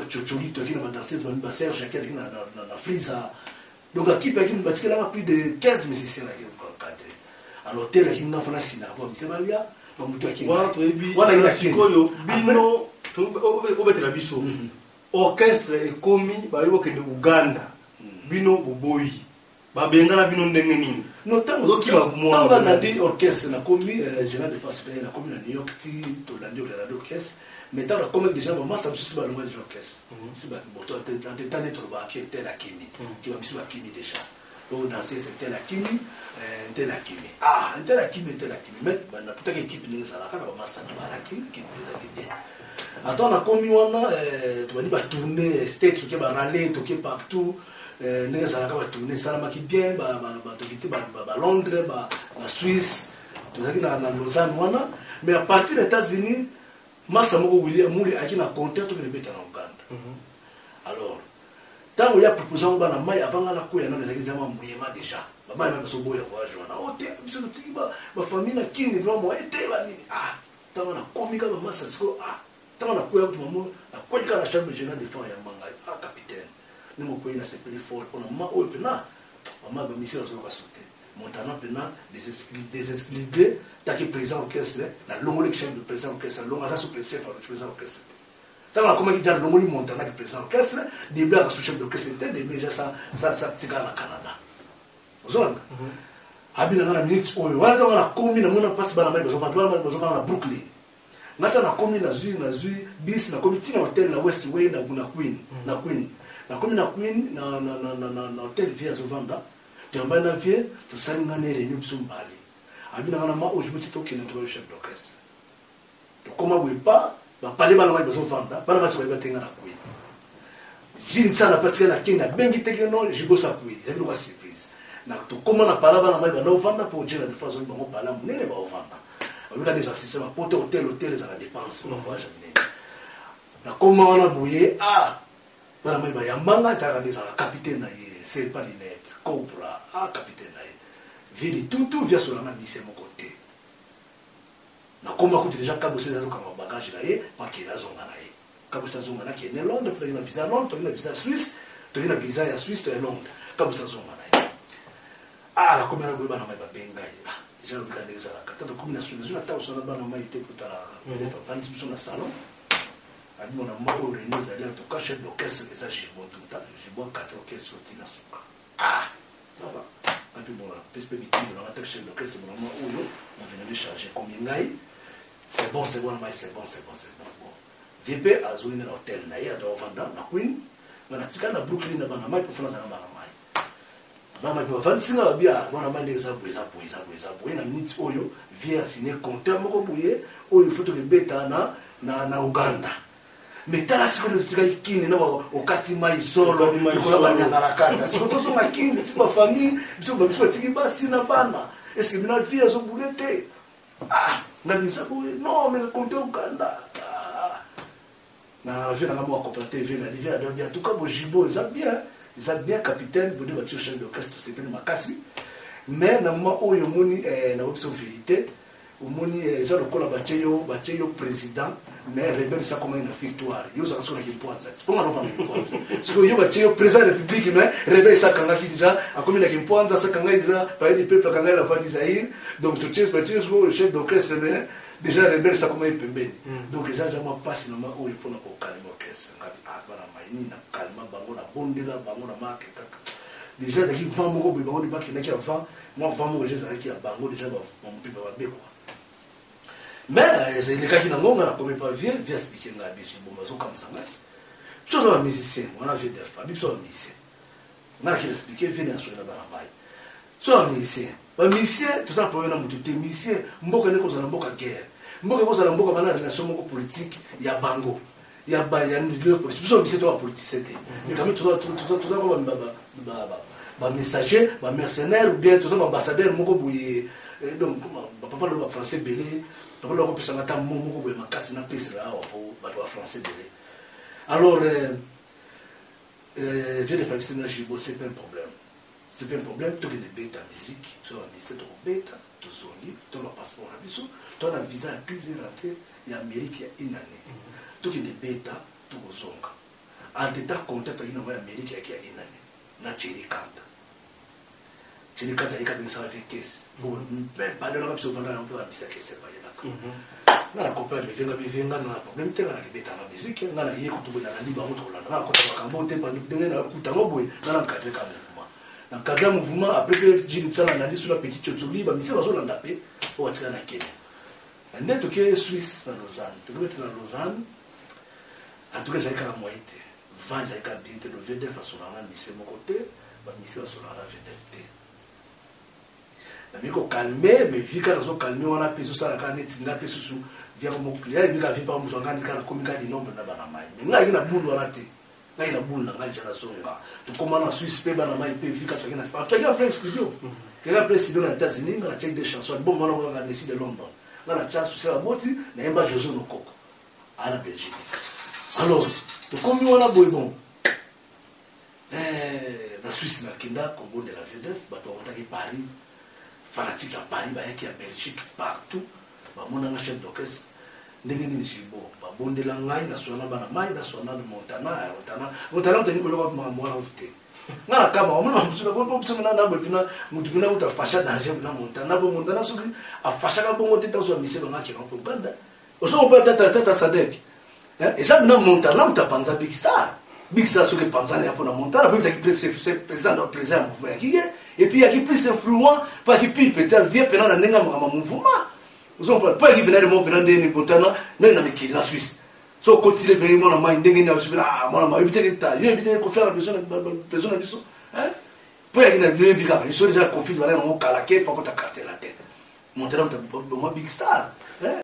Tchotcholi, tu as une danseuse, une Serge, qui a une frisa. Donc, l'équipe a plus de 15 musiciens qui ont encadré. À l'hôtel, il y a une fille qui a une orchestre est commis par Uganda. Bino Boboy. Babengala bino ndenge nini. Non, tant on a dit orchestre, na commis, général de face na commis na New York, to la New York orchestre, mais tant la commis déjà maman ça me soucie pas le de l'orchestre. C'est pas bon, toi dans des temps d'être ba qui était la Kimi, qui va me sur la Kimi déjà. Donc danser c'était la Kimi, était la Kimi. Ah, était la Kimi. Mais na peut-être équipe ni ça la ka ba ça ba la Kimi qui bien. Attends, on a commis tu vas dire ba tourner state qui va râler, toquer partout. Nous avons tourné ça qui bien, Londres, Suisse, tout ça qui dans Lausanne, mais à partir des États-Unis, Massa Moko William Mouli a qui n'a contact avec les bêtes en Ouganda. Alors, tant qu'il y a proposé un ban à Maï avant la couille, on a des gens mouillés déjà. Maman m'a besoin de voyager. Oh, t'es monsieur le tigre, ma famille n'a qui n'est vraiment été. Ah, tant on a commis comme Massa Sko. Ah, tant on a couillé avec maman, la couille à la chambre générale des femmes et à Mangaï. Ah, capitaine. Nous avons payé ces pays forts. On a dit maman a mis ça sur la sauté. Montana pena déséquilibré, t'as qui présent orchestre, la longue chef de présent orchestre, la longue sous président orchestre. Tant qu'on a comment dire longue Montana qui présent orchestre, des blagues sous chef d'orchestre, des déjà ça tiga na Canada. Vous voyez? Habina na minute oyo, voilà donc on a commis na mona passe bana mai besoin na Brooklyn. Ngata na commis na zui bis na commis tina hotel na Westway na Queen. Na comme na Queen na hôtel via Zovanda tu en bas na vie tu sali ngane réunion bsumbali abina ngana ma ojibuti to kene to chef d'orchestre to koma we pas ba parler ba na Zovanda ba na ba tenga na Queen jini tsana patika na Kenya bengi tekeno jibosa Queen c'est une surprise na to koma na parler ba na ba Zovanda pour dire la façon ba ngo parler munene ba Zovanda obika des assistants ba poto hôtel za dépense no voyage na koma na bouyer Voilà, mais il y a un manga qui est capitaine, c'est pas l'inette, Cobra, capitaine. Vili tout vient sur la main, c'est mon côté. Na combat coûte déjà Kabosé dans le bagage là, pas qu'il a zonga là. Kabosé zonga qui est né Londres, tu as une visa Londres, tu as une visa Suisse, tu as une visa à Suisse, tu es Londres. Kabosé zonga là. La commune de Bana m'a benga. Déjà, vous avez ça. Quand tu as une combinaison, tu as une Bana m'a été pour ta fancy sur le salon. On a marre de nous aller en tout cas chef d'orchestre les a j'ai bon tout le temps j'ai bon 4 orchestres au Tina Soka ça va un peu bon la perspective de la chef d'orchestre vraiment où on venait de charger comme Ngai c'est bon bon VP a joué dans l'hôtel naïa à Vanda na Queen na tika na Brooklyn na bana mai pour faire na mai pour faire singa bien bana mai les abouza na minute oyo via signer compteur moko bouye oyo faut que beta na Uganda. Mais tu as ce que tu as dit, tu as dit, solo, tu as dit, si tu as dit, tu as famille, tu as dit, tu as dit, est-ce que tu as dit, non, mais tu as Uganda. Na vie na moi compléter vie na vie à bien tout cas Bojibo ils a bien capitaine de voiture chef d'orchestre c'est pas makasi mais na moi oyo moni na option vérité omoni eza lokola bacheyo président mais rebelle ça comme une victoire yo ça sur la kimpoanza c'est pas moi non kimpoanza parce que yo bacheyo président de la République mais rebelle ça kanga qui déjà a comme la kimpoanza ça kanga déjà par les peuples kanga la voix d'Isaïr donc tu chef bacheyo le chef d'orchestre mais déjà rebelle ça comme une pembeni donc les gens moi passe normalement au pour na calmer orchestre ngabi bana maini na calmer bango na bondela bango na marque déjà dès qu'il vend moko bango de baki na qui avant moi vend moko déjà qui a bango déjà mon pipa ba beko. Mais c'est le cas qui n'a pas comme pas vient expliquer la Belgique bon mazo comme ça. Soit un musicien, on a vu des femmes, soit un musicien. On a qui expliquer venir sur la barabaye. Soit un musicien, tout ça pour un mutu musicien, mboka ne cause la mboka guerre. Mboka cause la mboka bana relation moko politique, il y a bango. Il y a milieu politique, soit un musicien toi politicien. Mais quand même tout ça comme messager, mercenaire ou bien tout ça ambassadeur moko bouye donc papa le français belé. Alors, viens de faire c'est pas un problème. C'est pas un problème, tu as des bêta musique, tu as un bêta, tu as un passeport à bisou, tu as un visa à plusieurs rentrées, il y a Amérique, il y a une année. Tu as des bêta, tokozonga anteta contact akina moya Amérique yaki ya inani na Thierry Kanta yeka bien ça avec caisse même pas de la option pendant un peu à mise à caisse pas là na copain bivenga na problème te na kibeta na musique na na yeko to na liba moto la na ko ta kambo te pa ndenge na kutango boy na cadre ka mouvement na cadre mouvement après que Jim Tsala na dit sur la petite chotuli ba mise bazo landa pe o atika na Kenya nde to ke Suisse na Lausanne to mettre na Lausanne en tout cas ça ka moite va ça ka bien te le VDF façon na mise mon côté ba mise sur la VDF mais calmer mais vu qu'on a calmé on a payé ça la canette on a payé sous via mon client il a vu par mon gars quand comme il a dit non mais là il a boule on a té là il a boule là il a songa tu comment en Suisse pe bana mai pe vu quand tu as en plein studio quelqu'un plein studio aux États-Unis on a check des chansons bon moi on a décidé de Londres là la chance sur la boti na emba José Nokoko à la Belgique alors tu comme on a bon la Suisse na Kenda Congo de la VDF ba to on Paris fanatique à Paris, à Belgique, partout. Mon chef d'orchestre, ndenge jibo. Bonde la ngai national bana mai national Montana, Montana teni ko lokwa mwa ute. Ngala kama omona msuka ko msuka na nabo pina mutupina uta fasha danger na Montana bo Montana soki a fasha ka bongo teta so mise ba ngaki ko Uganda. Oso on peut tata Sadek. Et ça na Montana utapanza Big Star. Big Star soki panza ya pona Montana peut être président de président mouvement qui et puis il y a qui plus influent pas qui plus peut-être vient pendant la nenga mouvement vous en pas qui venait de mon pendant des Montana même na miki la Suisse so continuer bien mon na ndenge na subira mon na éviter que ta yo éviter ko faire besoin de biso hein pour y na bien bika ils sont déjà conflit voilà on kala ke faut que ta carte la tête Montana ta Big Star hein